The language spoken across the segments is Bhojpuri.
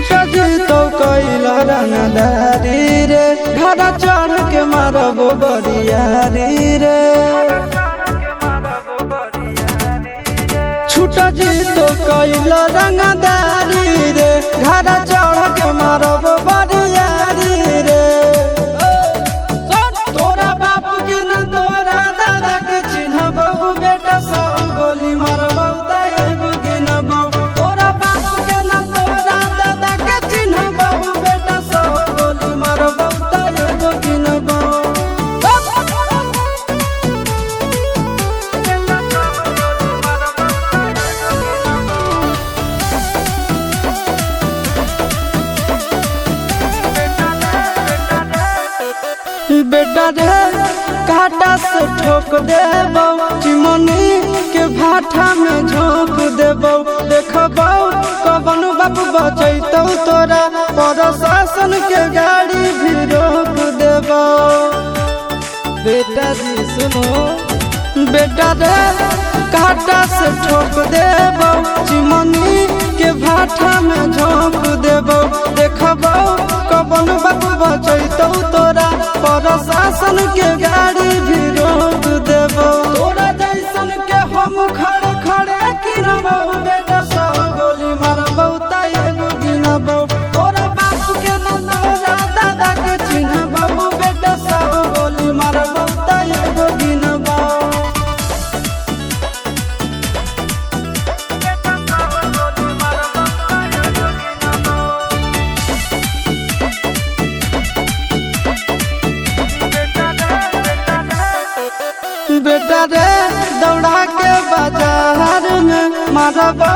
छूटा जी तो कैला रंगदारी रे घर चढ़ के मारबो बरियारी रे छूटा जी तो कैला रंगदारी रे घर चढ़ के मारबो बरियारी रे तोरा बाप के न तोरा दादा के चिन्हबो बेटा सब गोली मारबो तैबो गिनबो तोरा बाप के न तोरा दादा के चिन्हबो बेटा सब गोली मारबो तैबो गिनबो बेटा रे काटा से ठोक देबो चिमनी के भाटा में झोंक देबो देखबो कवन बाप बचैतौ तोरा प्रशासन के गाड़ी भी रोक देबो बेटा जी सुनो बेटा रे काटा से ठोक देबो चिमनी के भाटा में झोंक देबो देखबो कवन बाप बचैतौ तोरा प्रशासन के गाड़ी भी रोक देबो तोरा जैसन के हम खड़े खड़े गिनबो बेटा सब गोली मारबो तैबो गिनबो तोरा बाप के न तोरा दादा के चिन्हबो बेटा सब गोली मारबो तैबो गिनबो बेटा रे दौड़ा के बाजार में मारबो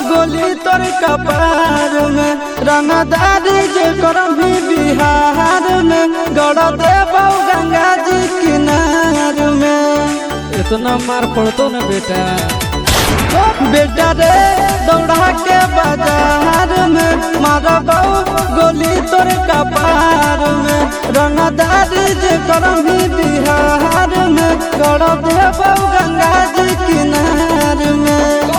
गोली तोर कपार में रंगदारी जे करम भी बिहार में गड़ देबो गंगा जी किनार में इतना मार पड़तो न बेटा बेटा रे दौड़ा के बाजार में मारबो गोली तोर कपार में रंगदारी जे करम भी बिहार में गड़ देबो गंगा जी किनार में